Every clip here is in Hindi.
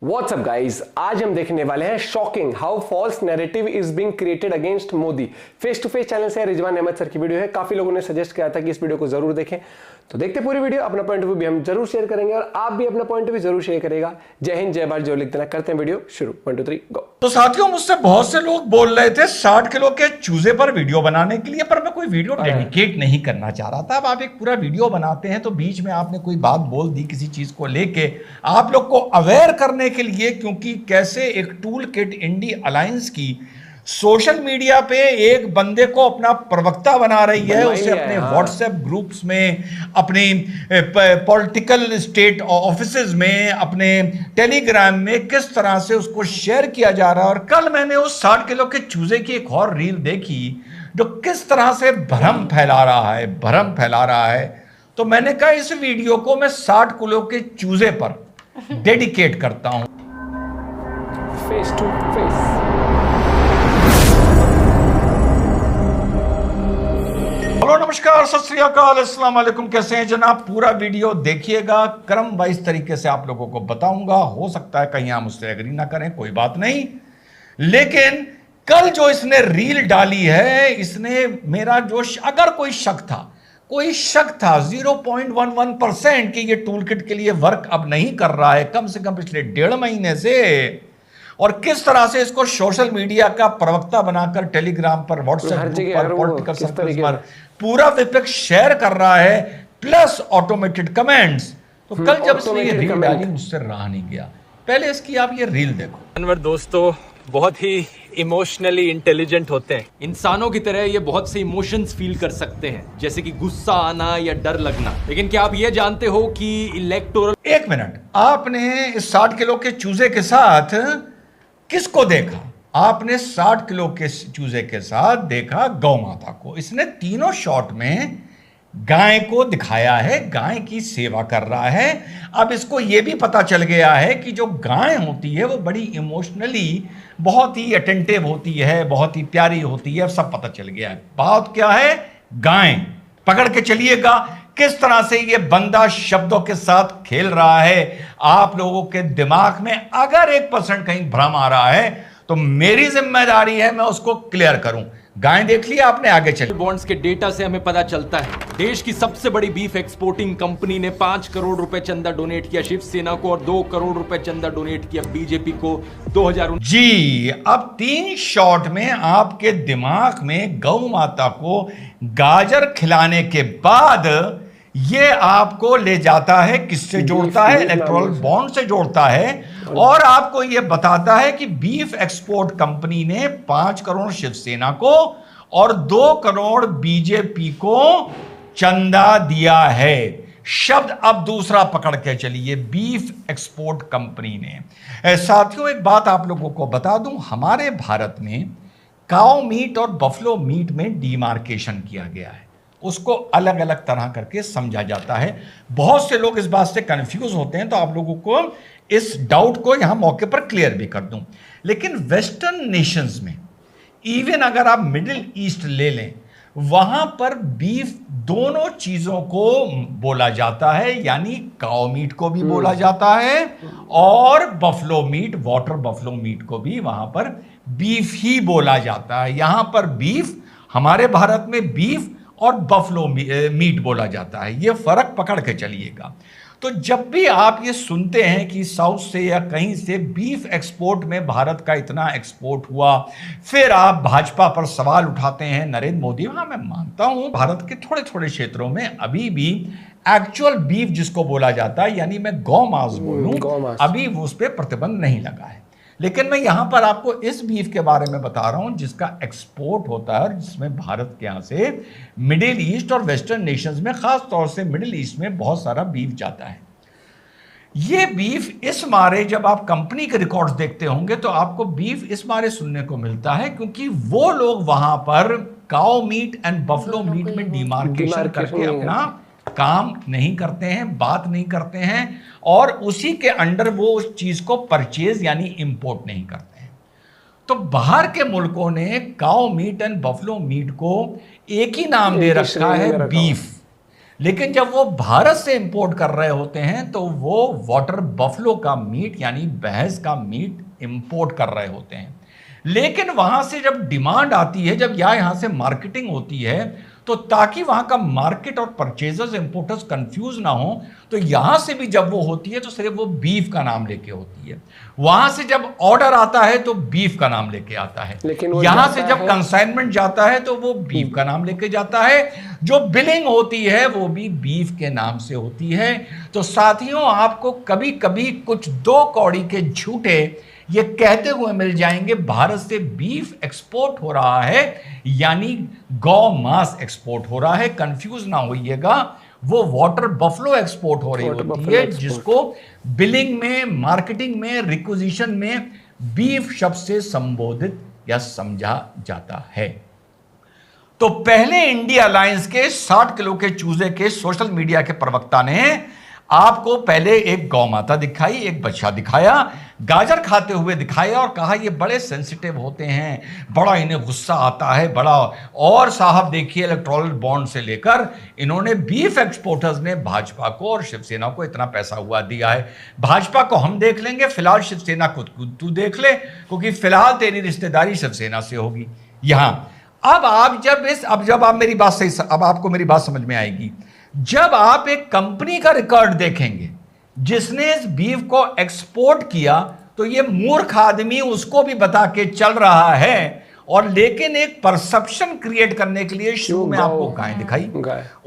व्हाट्सअप गाइस, आज हम देखने वाले हैं shocking how false narrative is being created against Modi. Face to face channel से रिजवान अहमद सर की वीडियो है। काफी लोगों ने सजेस्ट किया था कि इस वीडियो को जरूर देखें, तो देखते पूरी वीडियो। अपना पॉइंट ऑफ व्यू भी हम जरूर शेयर करेंगे और आप भी अपना पॉइंट ऑफ व्यू जरूर शेयर करेगा। जय हिंद, जय भारत, जो लिख देना। करते हैं वीडियो शुरू। 1 2 3 गो। तो साथियों, मुझसे बहुत से लोग बोल रहे थे 60 किलो के चूजे पर वीडियो बनाने के लिए, पर मैं कोई वीडियो डेडिकेट नहीं करना चाह रहा था। अब आप एक पूरा वीडियो बनाते हैं तो बीच में आपने कोई बात बोल दी किसी चीज को लेके, आप लोग को अवेयर करने के लिए, क्योंकि कैसे एक टूल किट इंडी अलायंस की सोशल मीडिया पे एक बंदे को अपना प्रवक्ता बना रही है, उसे अपने व्हाट्सएप ग्रुप्स में, अपनी पॉलिटिकल स्टेट ऑफिसेज में, अपने टेलीग्राम में किस तरह से उसको शेयर किया जा रहा है। और कल मैंने उस 60 किलो के चूजे की एक और रील देखी जो किस तरह से भ्रम फैला रहा है। तो मैंने कहा इस वीडियो को मैं 60 किलो के चूजे पर डेडिकेट करता हूं। Face to face. हेलो, नमस्कार, सत श्री अकाल, अस्सलाम वालेकुम। कैसे हैं जनाब? पूरा वीडियो देखिएगा, क्रम वाइज तरीके से आप लोगों को बताऊंगा। हो सकता है कहीं आप मुझसे एग्री ना करें, कोई बात नहीं, लेकिन कल जो इसने रील डाली है, इसने मेरा जो अगर कोई शक था 0.11% कि ये टूल किट के लिए वर्क अब नहीं कर रहा है, कम से कम पिछले 1.5 महीने से, और किस तरह से इसको सोशल मीडिया का प्रवक्ता बनाकर टेलीग्राम पर, व्हाट्सएप पर, पॉलिटिकल सर्कल्स पर पूरा विपक्ष शेयर कर रहा है, प्लस ऑटोमेटेड कमेंट्स। तो कल जब इसने ये रील डाली, मुझसे रहा नहीं गया। पहले इसकी आप ये रील देखो। अनवर दोस्तों बहुत ही इमोशनली इंटेलिजेंट होते हैं। इंसानों की तरह ये बहुत से इमोशंस फील कर सकते हैं, जैसे कि गुस्सा आना या डर लगना। लेकिन क्या आप ये जानते हो कि इलेक्टोरल... एक मिनट, आपने इस 60 किलो के चूजे के साथ किसको देखा? आपने 60 किलो के चूजे के साथ देखा गौ माता को। इसने तीनों शॉट में गाय को दिखाया है, गाय की सेवा कर रहा है। अब इसको यह भी पता चल गया है कि जो गाय होती है वो बड़ी इमोशनली बहुत ही अटेंटिव होती है, बहुत ही प्यारी होती है, सब पता चल गया है। बात क्या है? गाय। पकड़ के चलिएगा किस तरह से ये बंदा शब्दों के साथ खेल रहा है। आप लोगों के दिमाग में अगर 1% कहीं भ्रम आ रहा है तो मेरी जिम्मेदारी है मैं उसको क्लियर करूं। गाय देख लिया आपने, आगे चलिए। बॉन्ड्स के डेटा से हमें पता चलता है देश की सबसे बड़ी बीफ एक्सपोर्टिंग कंपनी ने 5 करोड़ रुपए चंदा डोनेट किया शिवसेना को और 2 करोड़ रुपए चंदा डोनेट किया बीजेपी को 2019। जी, अब 3 शॉट में आपके दिमाग में गौ माता को गाजर खिलाने के बाद ये आपको ले जाता है, किससे जोड़ता है? इलेक्टोरल बॉन्ड से जोड़ता है, और आपको ये बताता है कि बीफ एक्सपोर्ट कंपनी ने 5 करोड़ शिवसेना को और 2 करोड़ बीजेपी को चंदा दिया है। शब्द अब दूसरा पकड़ के चलिए, बीफ एक्सपोर्ट कंपनी ने। साथियों, एक बात आप लोगों को बता दूं, हमारे भारत में काऊ मीट और बफलो मीट में डिमार्केशन किया गया है, उसको अलग अलग तरह करके समझा जाता है। बहुत से लोग इस बात से कंफ्यूज होते हैं, तो आप लोगों को इस डाउट को यहां मौके पर क्लियर भी कर दूं। लेकिन वेस्टर्न नेशंस में, इवन अगर आप मिडिल ईस्ट ले लें, वहां पर बीफ दोनों चीजों को बोला जाता है, यानी काऊ मीट को भी बोला जाता है और buffalo meat, water buffalo meat को भी वहां पर बीफ ही बोला जाता है। यहां पर बीफ, हमारे भारत में बीफ और बफलो मीट बोला जाता है। ये फर्क पकड़ के चलिएगा। तो जब भी आप ये सुनते हैं कि साउथ से या कहीं से बीफ एक्सपोर्ट में भारत का इतना एक्सपोर्ट हुआ, फिर आप भाजपा पर सवाल उठाते हैं, नरेंद्र मोदी। हाँ, मैं मानता हूं भारत के थोड़े थोड़े क्षेत्रों में अभी भी एक्चुअल बीफ जिसको बोला जाता है, यानी मैं गौ मांस बोलूं, अभी उस पर प्रतिबंध नहीं लगा है। लेकिन मैं यहां पर आपको इस बीफ के बारे में बता रहा हूं जिसका एक्सपोर्ट होता है और जिसमें भारत के यहां से मिडिल ईस्ट और वेस्टर्न नेशंस में, खास तौर से मिडिल ईस्ट में बहुत सारा बीफ जाता है। ये बीफ इस मारे, जब आप कंपनी के रिकॉर्ड्स देखते होंगे तो आपको बीफ इस मारे सुनने को मिलता है क्योंकि वो लोग वहां पर cow meat and buffalo meet में डिमार्केशन करके अपना काम नहीं करते हैं, बात नहीं करते हैं, और उसी के अंडर वो उस चीज को परचेज यानी इंपोर्ट नहीं करते हैं। तो बाहर के मुल्कों ने cow meat and buffalo meat को एक ही नाम दे रखा है, बीफ। लेकिन जब वो भारत से इंपोर्ट कर रहे होते हैं तो वो वाटर बफलो का मीट यानी भैंस का मीट इंपोर्ट कर रहे होते हैं। लेकिन वहां से जब डिमांड आती है, जब यहां से मार्केटिंग होती है, तो ताकि वहां का मार्केट और परचेजर्स इंपोर्टर्स कंफ्यूज ना हो, तो यहां से भी जब वो होती है तो सिर्फ वो बीफ का नाम लेके होती है। वहां से जब ऑर्डर आता है तो बीफ का नाम लेके आता है, लेकिन वो यहां जाता से जब है कंसाइनमेंट जाता है तो वो बीफ का नाम लेके जाता है। जो बिलिंग होती है वो भी बीफ के नाम से होती है। तो साथियों, आपको कभी कभी कुछ दो कौड़ी के झूठे ये कहते हुए मिल जाएंगे भारत से बीफ एक्सपोर्ट हो रहा है यानी गौ मांस एक्सपोर्ट हो रहा है। कंफ्यूज ना होइएगा, वो वाटर बफलो एक्सपोर्ट हो रही होती है, जिसको बिलिंग में, मार्केटिंग में, रिक्विजिशन में बीफ शब्द से संबोधित या समझा जाता है। तो पहले इंडिया अलायंस के 60 किलो के चूजे के सोशल मीडिया के प्रवक्ता ने आपको पहले एक गौ माता दिखाई, एक बच्चा दिखाया, गाजर खाते हुए दिखाया और कहा ये बड़े सेंसिटिव होते हैं, बड़ा इन्हें गुस्सा आता है, बड़ा। और साहब देखिए, इलेक्टोरल बॉन्ड से लेकर इन्होंने बीफ एक्सपोर्टर्स ने भाजपा को और शिवसेना को इतना पैसा हुआ दिया है। भाजपा को हम देख लेंगे, फिलहाल शिवसेना को तू देख ले, क्योंकि फिलहाल तेरी रिश्तेदारी शिवसेना से होगी यहां। अब आप मेरी बात सही, अब आपको मेरी बात समझ में आएगी। जब आप एक कंपनी का रिकॉर्ड देखेंगे जिसने इस बीफ को एक्सपोर्ट किया, तो ये मूर्ख आदमी उसको भी बता के चल रहा है, और लेकिन एक परसेप्शन क्रिएट करने के लिए शुरू में आपको गाय दिखाई,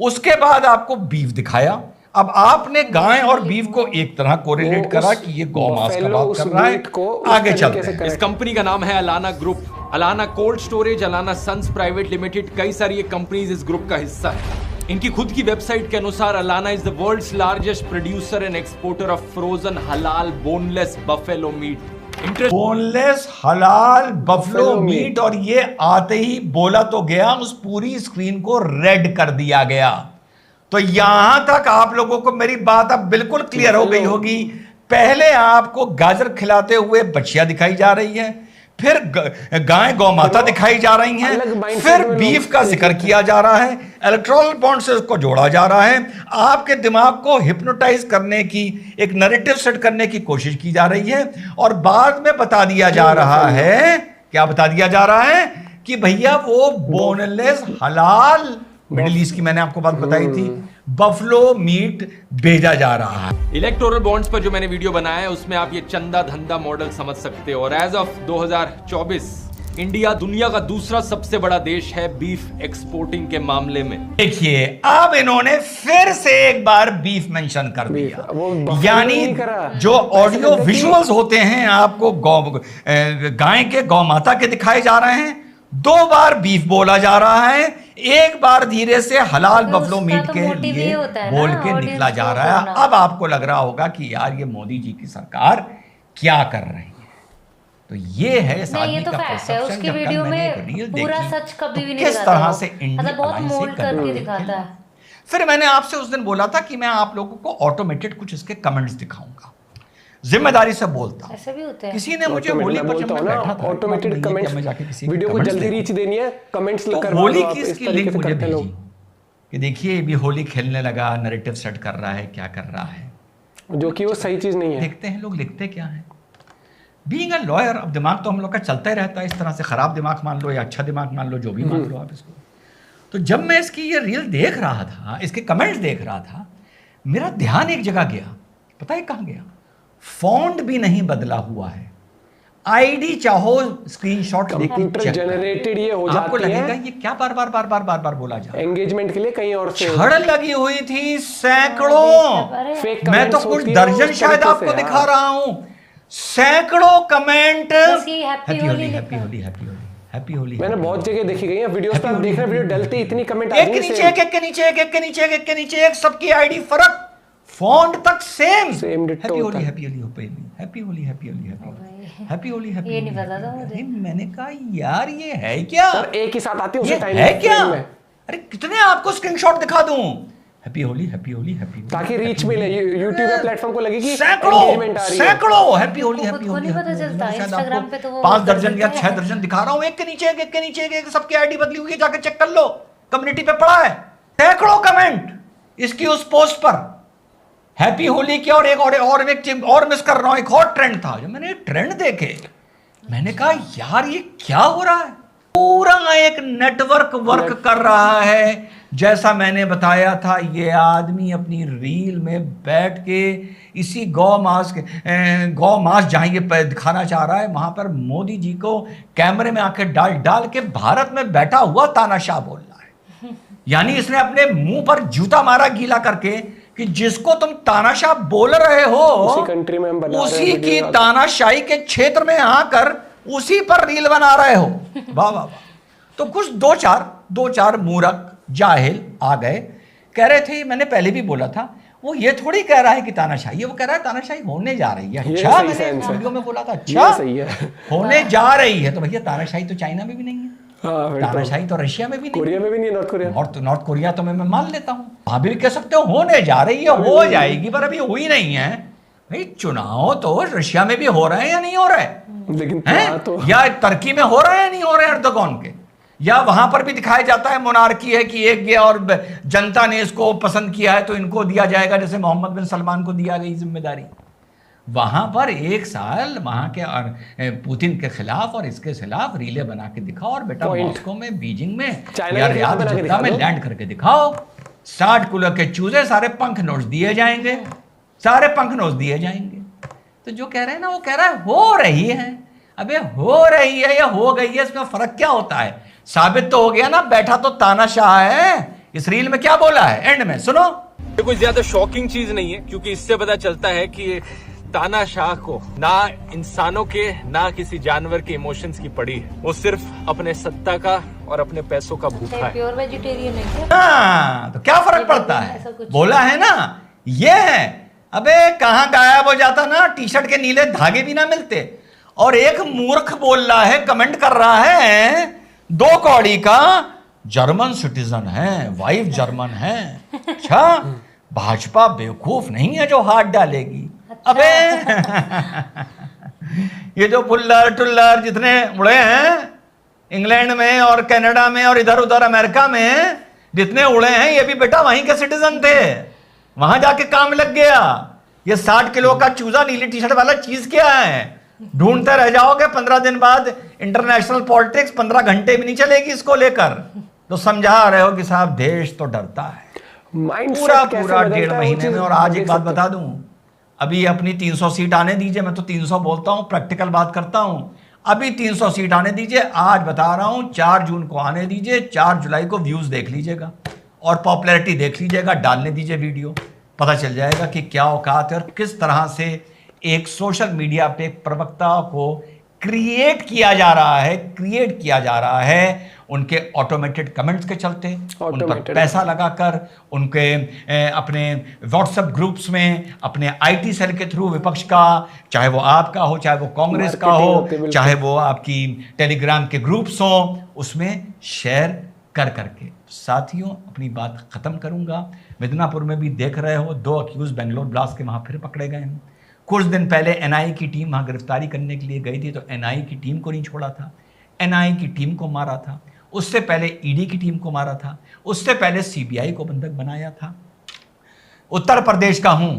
उसके बाद आपको बीफ दिखाया। अब आपने गाय और बीफ को एक तरह कोरिलेट करा कि ये गौमांस का बात कर रहा है। आगे चलते हैं। इस कंपनी का नाम है Allana group, Allana cold storage, Allana sons private limited, कई सारी ये कंपनीज इस ग्रुप का हिस्सा है। इनकी खुद की वेबसाइट के अनुसार Allana is the world's largest producer and exporter of frozen halal boneless buffalo meat. Boneless halal buffalo meat, और ये आते ही बोला तो गया, उस पूरी स्क्रीन को रेड कर दिया गया। तो यहां तक आप लोगों को मेरी बात अब बिल्कुल क्लियर हो गई होगी। पहले आपको गाजर खिलाते हुए बच्चियां दिखाई जा रही है, फिर गाय गौ माता दिखाई जा रही हैं, फिर बीफ का जिक्र किया जा रहा है, इलेक्टोरल बॉन्ड से उसको जोड़ा जा रहा है, आपके दिमाग को हिप्नोटाइज करने की, एक नैरेटिव सेट करने की कोशिश की जा रही है, और बाद में बता दिया जा रहा है, क्या बता दिया जा रहा है कि भैया वो बोनलेस हलाल, मिडिल ईस्ट की मैंने आपको बात बताई थी, बफलो मीट भेजा जा रहा है। इलेक्टोरल बॉन्ड्स पर जो मैंने वीडियो बनाया है उसमें आप ये चंदा धंधा मॉडल समझ सकते हो। और एज ऑफ 2024 इंडिया दुनिया का दूसरा सबसे बड़ा देश है बीफ एक्सपोर्टिंग के मामले में। देखिए, अब इन्होंने फिर से एक बार बीफ मेंशन कर दिया, यानी जो ऑडियो विजुअल्स होते हैं आपको गाय के गौ माता के दिखाए जा रहे हैं, 2 बार बीफ बोला जा रहा है, एक बार धीरे से हलाल बफलो मीट के लिए बोल के निकला जा रहा है। अब आपको लग रहा होगा कि यार ये मोदी जी की सरकार क्या कर रही है। तो ये है इस आदमी का परसेप्शन। उसकी वीडियो में पूरा सच कभी भी नहीं किस तरह से मतलब बहुत मोल्ड करके दिखाता है। फिर मैंने आपसे उस दिन बोला था कि मैं आप लोगों को ऑटोमेटेड कुछ इसके कमेंट्स दिखाऊंगा, जिम्मेदारी से बोलता हूं। ऐसे भी होते हैं। किसी ने मुझे होली पर जब मैं बैठा था, ऑटोमेटेड कमेंट्स, वीडियो को जल्दी रीच देनी है, कमेंट्स तो होली की इसकी लिंक मुझे भेजी कि देखिए भी होली खेलने लगा, नैरेटिव सेट कर रहा है, क्या कर रहा है, जो कि वो सही चीज नहीं है। देखते हैं लोग लिखते क्या है। बीइंग अ लॉयर, अब दिमाग तो हम लोग का चलता ही रहता है इस तरह से, खराब दिमाग मान लो या अच्छा दिमाग मान लो, जो भी मान लो आप इसको। तो जब मैं इसकी ये रील देख रहा था, इसके कमेंट्स देख रहा था, मेरा ध्यान एक जगह गया। पता है कहां गया? फॉन्ट भी नहीं बदला हुआ है, आईडी चाहो स्क्रीनशॉट कंप्यूटर जनरेटेड ये हो जाती है। आपको लगेगा ये क्या बार बार बोला जा रहा है। एंगेजमेंट के लिए कहीं और से छड़ लगी हुई थी सैकड़ों, मैं तो कुछ दर्जन शायद आपको दिखा रहा हूं, सैकड़ों comment. Happy Holi, happy Holi, happy Holi, happy Holi. मैंने बहुत जगह देखी गई है वीडियोस पे, आप देख रहे वीडियो डलते इतनी कमेंट एक के नीचे एक, एक के नीचे एक, एक के नीचे एक, एक के नीचे एक, सबकी आईडी फर्क, फॉन्ट तक same. Happy Holi, happy Holi, happy Holi, happy Holi, happy Holi, happy. ये नहीं पता था मुझे। मैंने कहा यार ये है क्या, और एक ही साथ आती है उसी टाइम है क्या? अरे कितने आपको स्क्रीनशॉट दिखा दूं। Happy Holi, happy Holi, happy, ताकि रीच मिले, यूट्यूब पे प्लेटफॉर्म को लगे कि सैकड़ों हैप्पी होली, हैप्पी होली। पता चलता है इंस्टाग्राम पे तो वो 5 दर्जन या 6 दर्जन दिखा रहा हूं, एक के नीचे एक, एक के नीचे एक, सबकी आईडी बदली हुई है, जाकर चेक कर लो, कम्युनिटी पे पड़ा है, सैकड़ों कमेंट। इसकी उस पोस्ट पर हैप्पी होली की और एक चीज और मिस कर रहा हूं, एक और ट्रेंड था। जब मैंने ट्रेंड देखे मैंने कहा यार ये क्या हो रहा है, पूरा एक नेटवर्क वर्क कर रहा है। जैसा मैंने बताया था, ये आदमी अपनी रील में बैठ के इसी गौ मास जहां ये दिखाना चाह रहा है वहां पर मोदी जी को कैमरे में आके डाल के भारत में बैठा हुआ तानाशाह बोल रहा है। यानी इसने अपने मुंह पर जूता मारा गीला करके कि जिसको तुम तानाशाह बोल रहे हो उसी कंट्री में हम बना रहे उसी हैं की वीडियो। तानाशाही के क्षेत्र में आकर उसी पर रील बना रहे हो। वाह वाह वाह। तो कुछ दो चार मूर्ख जाहिल आ गए, कह रहे थे, मैंने पहले भी बोला था, वो ये थोड़ी कह रहा है कि तानाशाही है, वो कह रहा है तानाशाही होने जा रही है। ये अच्छा, सही मैंने सेंस है। वीडियो में बोला था, ये अच्छा सही है। होने जा रही है, तो भैया तानाशाही तो चाइना में भी नहीं है, हाँ, फिर तो तानाशाही तो रशिया में भी नहीं कोरिया है, में भी नहीं है, नॉर्थ कोरिया। नॉर्थ कोरिया तो मैं मान लेता हूँ, वहां भी कह सकते हो होने जा रही है, हो जाएगी, पर अभी हुई नहीं है। भाई चुनाव तो रशिया में भी हो रहे हैं या नहीं हो रहे लेकिन हैं? तो या तुर्की में हो रहे हैं या नहीं हो रहे एर्दोगान के, या वहां पर भी दिखाया जाता है मोनार्की है कि एक गया और जनता ने इसको पसंद किया है तो इनको दिया जाएगा, जैसे मोहम्मद बिन सलमान को दिया गई जिम्मेदारी। वहां पर एक साल वहां के पुतिन के खिलाफ और इसके खिलाफ रीले बना के दिखाओ, और बेटा मॉस्को में, बीजिंग में चाइना या के खिलाफ रियाद बना के जिद्दा में दिखा दो। लैंड करके दिखाओ। 60 किलो के चूजे, सारे पंख नोच दिए जाएंगे, सारे पंख नोच दिए जाएंगे। तो जो कह रहे हैं ना, वो कह रहा है हो रही है। अबे हो रही है या हो गई है, इसमें फर्क क्या होता है? साबित तो हो गया ना, बैठा तो तानाशाह है। इस रील में क्या बोला है एंड में सुनो। ये कोई ज्यादा शॉकिंग चीज नहीं है, क्योंकि इससे पता चलता है कि तानाशाह को ना इंसानों के ना किसी जानवर के इमोशंस की पड़ी है। वो सिर्फ अपने सत्ता का और अपने पैसों का भूखा है। प्योर वेजिटेरियन है क्या? हाँ, तो क्या फर्क पड़ता ऐसा है? कुछ। बोला है ना, ये है। अबे कहां गायब हो जाता ना, टी शर्ट के नीले धागे भी ना मिलते। और एक मूर्ख बोल रहा है, कमेंट कर रहा है, 2 कौड़ी का जर्मन सिटीजन है, वाइफ जर्मन है। अच्छा, भाजपा बेवकूफ नहीं है जो हाथ डालेगी। अबे ये जो पुल्लर टुल्लर जितने उड़े हैं इंग्लैंड में और कनाडा में और इधर उधर अमेरिका में जितने उड़े हैं, ये भी बेटा वहीं के सिटीजन थे, वहां जाके काम लग गया। ये 60 किलो का चूजा नीली टी शर्ट वाला चीज क्या है? ढूंढते रह जाओगे, 15 दिन बाद इंटरनेशनल पॉलिटिक्स 15 घंटे भी नहीं चलेगी इसको लेकर। तो समझा रहे हो कि साहब देश तो डरता है पूरा 1.5 महीने में। और आज एक बात बता दूं, अभी अपनी 300 सीट आने दीजिए, मैं तो 300 बोलता हूं, प्रैक्टिकल बात करता हूं। अभी 300 सीट आने दीजिए, आज बता रहा हूं, 4 जून को आने दीजिए, 4 जुलाई को व्यूज देख लीजिएगा और पॉपुलैरिटी देख लीजिएगा, डालने दीजिए वीडियो, पता चल जाएगा कि क्या औकात है और किस तरह से एक सोशल मीडिया पे प्रवक्ता को क्रिएट किया जा रहा है उनके ऑटोमेटेड कमेंट्स के चलते, उन पर पैसा लगाकर, उनके अपने व्हाट्सएप ग्रुप्स में, अपने आईटी सेल के थ्रू विपक्ष का, चाहे वो आपका हो, चाहे वो कांग्रेस का हो, चाहे वो आपकी टेलीग्राम के ग्रुप्स हो, उसमें शेयर कर करके। साथियों, अपनी बात खत्म करूंगा। मिदनापुर में भी देख रहे हो, 2 अक्यूज बेंगलोर ब्लास्ट के वहां फिर पकड़े गए हैं। कुछ दिन पहले एनआईए की टीम वहां गिरफ्तारी करने के लिए गई थी, तो एनआईए की टीम को नहीं छोड़ा था, एनआईए की टीम को मारा था, उससे पहले ईडी की टीम को मारा था, उससे पहले सीबीआई को बंधक बनाया था। उत्तर प्रदेश का हूं,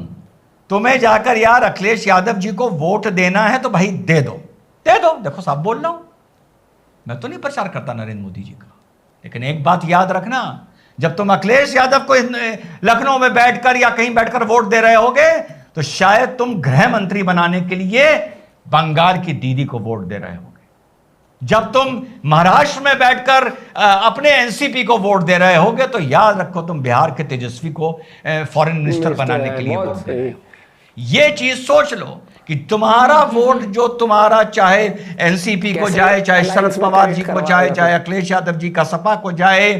तुम्हें जाकर यार अखिलेश यादव जी को वोट देना है तो भाई दे दो। देखो साहब बोल रहा हूं, मैं तो नहीं प्रचार करता नरेंद्र मोदी जी का, लेकिन एक बात याद रखना, जब तुम अखिलेश यादव को लखनऊ में बैठकर या कहीं बैठकर वोट दे रहे होगे, तो शायद तुम गृह मंत्री बनाने के लिए बंगाल की दीदी को वोट दे रहे होगे। जब तुम महाराष्ट्र में बैठकर अपने एनसीपी को वोट दे रहे होगे, तो याद रखो तुम बिहार के तेजस्वी को फॉरेन मिनिस्टर बनाने के लिए वोट दे रहे हो। ये चीज सोच लो कि तुम्हारा वोट जो तुम्हारा, चाहे एनसीपी को जाए, चाहे शरद पवार जी को चाहे अखिलेश यादव जी का सपा को जाए,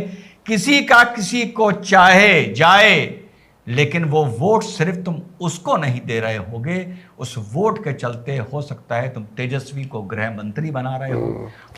किसी को चाहे जाए, लेकिन वो वोट सिर्फ तुम उसको नहीं दे रहे होगे, उस वोट के चलते हो सकता है तुम तेजस्वी को गृह मंत्री बना रहे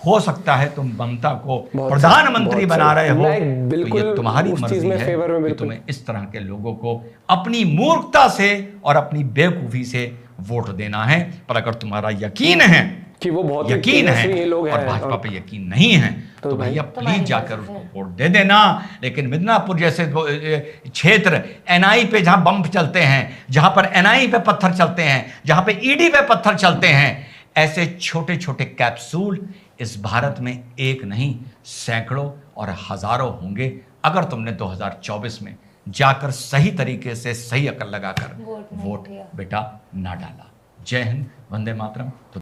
हो सकता है तुम ममता को प्रधानमंत्री बना रहे हो। तो ये तुम्हारी मर्जी है कि तुम्हें इस तरह के लोगों को अपनी मूर्खता से और अपनी बेवकूफी से वोट देना है। पर अगर तुम्हारा यकीन है कि वो बहुत यकीन है तेजस्वी लोग और हैं भाजपा पे यकीन नहीं है तो भैया प्लीज जाकर उसको वोट दे देना। लेकिन मिदनापुर जैसे क्षेत्र एनआई पे जहां बम चलते हैं, जहां पर एनआई पे पत्थर चलते हैं, जहां पे ईडी पे पत्थर चलते हैं, ऐसे छोटे छोटे कैप्सूल इस भारत में एक नहीं सैकड़ों और हजारों होंगे अगर तुमने 2024 में जाकर सही तरीके से सही अकल लगाकर वोट बेटा ना डाला। जय हिंद, वंदे मातरम। तो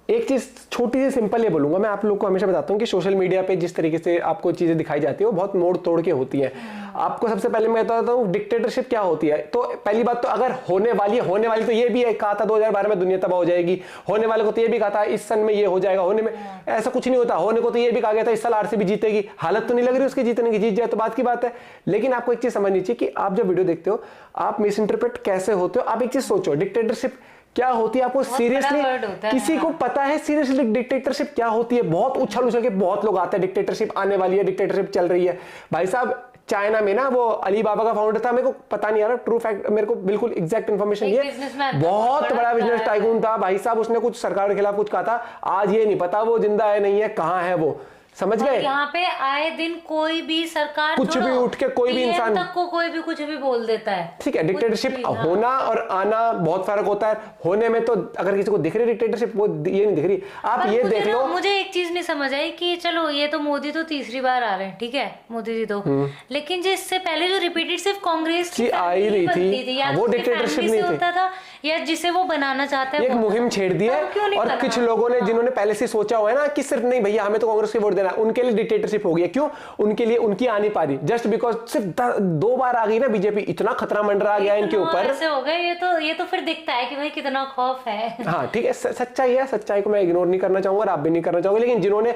एक चीज छोटी सी सिंपल ये बोलूंगा, मैं आप लोग को हमेशा बताता हूँ कि सोशल मीडिया पे जिस तरीके से आपको चीजें दिखाई जाती है वो बहुत मोड़ तोड़ के होती है। आपको सबसे पहले मैं बताता हूँ डिक्टेटरशिप क्या होती है। तो पहली बात तो अगर होने वाली तो ये भी कहा था 2012 में दुनिया तबाह हो जाएगी, होने वाले को तो ये भी कहा था इस सन में ये हो जाएगा, होने में ऐसा कुछ नहीं होता। होने को तो ये भी कहा गया था इस साल आरसीबी जीतेगी, हालत तो नहीं लग रही उसकी जीतने की, जीत जाए तो बात की बात है। लेकिन आपको एक चीज समझनी चाहिए कि आप जब वीडियो देखते हो आप मिस इंटरप्रेट कैसे होते हो। आप एक चीज सोचो डिक्टेटरशिप क्या होती है, आपको सीरियसली किसी को पता है सीरियसली डिक्टेटरशिप क्या होती है? बहुत उछल उछल के बहुत लोग आते हैं डिक्टेटरशिप आने वाली है, डिक्टेटरशिप चल रही है। भाई साहब चाइना में ना वो अली बाबा का फाउंडर था, मेरे को पता नहीं आ रहा ट्रू फैक्ट, मेरे को बिल्कुल एग्जैक्ट इन्फॉर्मेशन ये बहुत बड़ा बिजनेस टाइकून था भाई साहब, उसने कुछ सरकार के खिलाफ कुछ कहा था, आज ये नहीं पता वो जिंदा है नहीं है, कहां है वो, समझ गए? यहाँ पे आए दिन कोई भी सरकार कुछ भी उठ के कोई भी इंसान तक को कोई भी कुछ भी बोल देता है। ठीक है, डिक्टेटरशिप होना और आना बहुत फर्क होता है। होने में तो अगर किसी को दिख रही डिक्टेटरशिप, वो ये नहीं दिख रही। आप ये देख लो, मुझे एक चीज नहीं समझ आई कि चलो ये तो मोदी तो तीसरी बार आ रहे हैं, ठीक है मोदी जी तो, लेकिन जो इससे पहले जो रिपीटेड सिर्फ कांग्रेस की आई रही थी वो डिक्टेटरशिप नहीं होता था या जिसे वो बनाना चाहता है, एक मुहिम छेड़ दी है। और कुछ लोगों ने जिन्होंने पहले से सोचा हुआ है ना कि सिर्फ नहीं भैया हमें तो कांग्रेस को वोट देना, उनके लिए डिक्टेटरशिप हो गई है। क्यों? उनके लिए उनकी आ नहीं पा रही, जस्ट बिकॉज सिर्फ 2 बार आ गई ना बीजेपी, इतना खतरा मंडरा गया इनके ऊपर ऐसे हो गए। ये तो फिर दिखता है कि भाई कितना खौफ है। हाँ ठीक है, सच्चाई है, सच्चाई को मैं इग्नोर नहीं करना चाहूंगा और आप भी नहीं करना चाहोगे। लेकिन जिन्होंने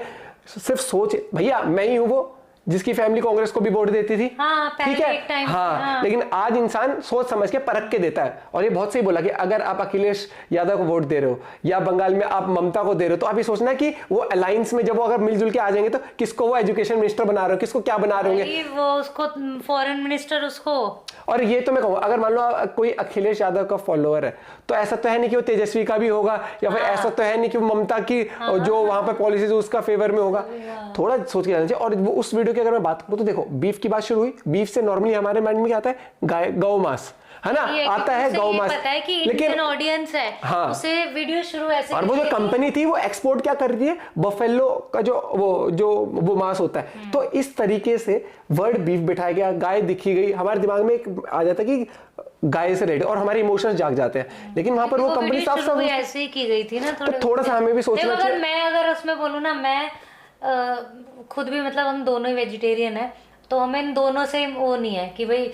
सिर्फ सोच, भैया मैं ही हूं वो जिसकी फैमिली कांग्रेस को भी वोट देती थी, ठीक है हाँ, लेकिन आज इंसान सोच समझ के परख के देता है। और ये बहुत सही बोला कि अगर आप अखिलेश यादव को वोट दे रहे हो या बंगाल में आप ममता को दे रहे हो, तो आप ये सोचना कि वो अलायंस में जब वो अगर मिलजुल के आ जाएंगे तो किसको वो एजुकेशन मिनिस्टर बना रहे हो, किसको क्या बना रहे होंगे, वो उसको फॉरेन मिनिस्टर उसको। और ये तो मैं कहूँ अगर मान लो कोई अखिलेश यादव का फॉलोअर है तो ऐसा तो है नहीं कि वो तेजस्वी का भी होगा, या फिर ऐसा तो है नहीं कि वो ममता की जो वहां पर पॉलिसीज उसका फेवर में होगा। थोड़ा सोच के जाना चाहिए। और वो उस वीडियो की अगर मैं बात करूं तो देखो बीफ की बात शुरू हुई, बीफ से नॉर्मली हमारे माइंड में क्या आता है, गौ मांस है ना, आता है गौ मांस, पता है कि इंडियन ऑडियंस है हाँ, उसे वीडियो शुरू ऐसे। और वो जो कंपनी थी वो एक्सपोर्ट क्या कर रही है, बफेलो का जो मांस होता है। तो इस तरीके से वर्ड बीफ बिठाया गया, गाय दिखी गई, हमारे दिमाग में एक आ जाता है कि गाय से रेड, और हमारे इमोशंस जाग जाते हैं। लेकिन वहां पर वो कंपनी साफ साफ ऐसे ही की गई थी ना, थोड़ा सा हमें भी सोचना चाहिए। मैं अगर उसमें बोलूँ ना, मैं खुद भी मतलब हम दोनों ही वेजिटेरियन है, तो हमें इन दोनों से वो नहीं है कि भाई,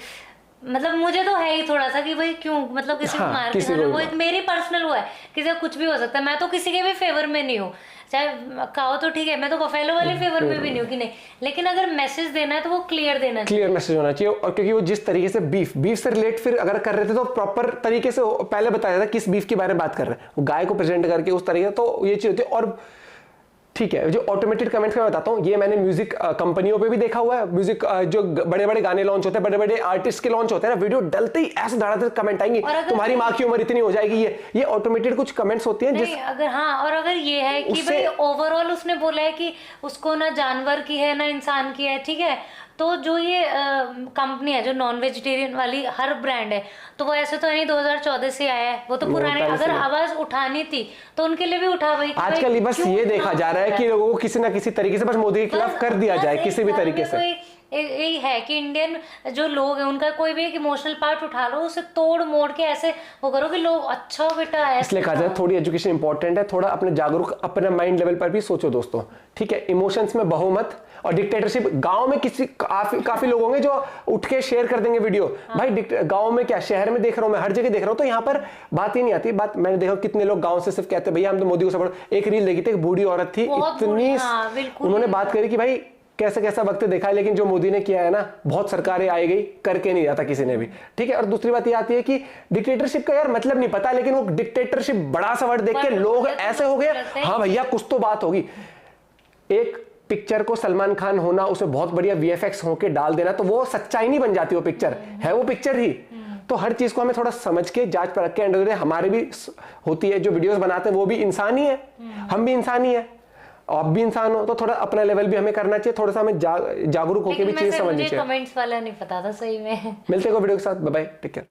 मतलब मुझे तो है ही थोड़ा सा कि भाई क्यों, मतलब किसी को मार के खाना, वो एक मेरी पर्सनल वो है, किसी का कुछ भी हो सकता है। मैं तो किसी के भी फेवर में नहीं हूँ, चाहे खाओ तो ठीक है, मैं तो बफेलो वाले फेवर में भी नहीं हूँ कि नहीं, लेकिन अगर मैसेज देना है तो वो क्लियर देना चाहिए, क्लियर मैसेज होना चाहिए। और क्योंकि वो जिस तरीके से बीफ से रिलेट फिर अगर कर रहे थे तो प्रॉपर तरीके से पहले बताया था किस बीफ के बारे में बात कर रहे हैं, वो गाय को प्रेजेंट करके उस तरीके, तो ये चीज होती है। और ठीक है, जो ऑटोमेटेड कमेंट्स में बताता हूँ, ये मैंने म्यूजिक कंपनियों पे भी देखा हुआ है। म्यूजिक जो बड़े बड़े गाने लॉन्च होते हैं, बड़े बड़े आर्टिस्ट के लॉन्च होते हैं ना, वीडियो डलते ही ऐसे धड़ाधड़ कमेंट आएंगे, तुम्हारी माँ की उम्र इतनी हो जाएगी, ये ऑटोमेटेड कुछ कमेंट्स होती हैं जिस अगर हाँ, और अगर ये है कि भाई ओवरऑल उसने बोला है कि उसको ना जानवर की है ना इंसान की है, ठीक है, तो जो ये कंपनी है जो नॉन वेजिटेरियन वाली हर ब्रांड है, तो वो ऐसे तो नहीं 2014 से आया है, वो तो पुराने, अगर आवाज उठानी थी तो उनके लिए भी उठा भाई। आजकल बस ये देखा जा रहा है कि लोगों को किसी ना किसी तरीके से बस मोदी के खिलाफ कर दिया जाए, किसी भी तरीके से। यही है कि इंडियन जो लोग हैं उनका कोई भी एक इमोशनल पार्ट उठा लो, उसे तोड़ मोड़ के ऐसे वो करो कि लोग अच्छा बेटा है। इसलिए कहा जाए थोड़ी एजुकेशन इंपॉर्टेंट है, थोड़ा अपने जागरूक अपने माइंड लेवल पर भी सोचो दोस्तों, ठीक है। इमोशंस में बहुमत और डिक्टेटरशिप, गांव में किसी काफी लोग होंगे जो उठ के शेयर कर देंगे वीडियो, भाई गांव में क्या, शहर में देख रहा हूं मैं, हर जगह देख रहा हूं, तो यहाँ पर बात ही नहीं आती। बात मैंने देखा कितने लोग गांव से सिर्फ कहते हैं भैया हम तो मोदी को सपोर्ट। एक रील देखी थी, एक बूढ़ी औरत थी, इतनी उन्होंने बात करी कि भाई कैसा वक्त देखा है, लेकिन जो मोदी ने किया है ना, बहुत सरकारें आई गई, करके नहीं जाता किसी ने भी, ठीक है। और दूसरी बात ये आती है कि डिक्टेटरशिप का यार मतलब नहीं पता, लेकिन वो डिक्टेटरशिप बड़ा सा वर्ड देख के लोग ऐसे हो गए, हाँ भैया कुछ तो बात होगी। एक पिक्चर को सलमान खान होना, उसमें बहुत बढ़िया वीएफएक्स होके डाल देना, तो वो सच्चाई नहीं बन जाती, वो पिक्चर है वो पिक्चर ही। तो हर चीज को हमें थोड़ा समझ के जांच पर रख के, एंड ऑफ द डे हमारे भी होती है, जो वीडियोस बनाते हैं वो भी इंसान ही है, हम भी इंसान ही है, आप भी इंसान हो, तो थोड़ा अपना लेवल भी हमें करना चाहिए, थोड़ा सा हमें जागरूक होकर भी चीजें समझनी चाहिए। कमेंट्स वाला नहीं पता था सही में। मिलते हैं वीडियो के साथ, बाय बाय, टेक केयर।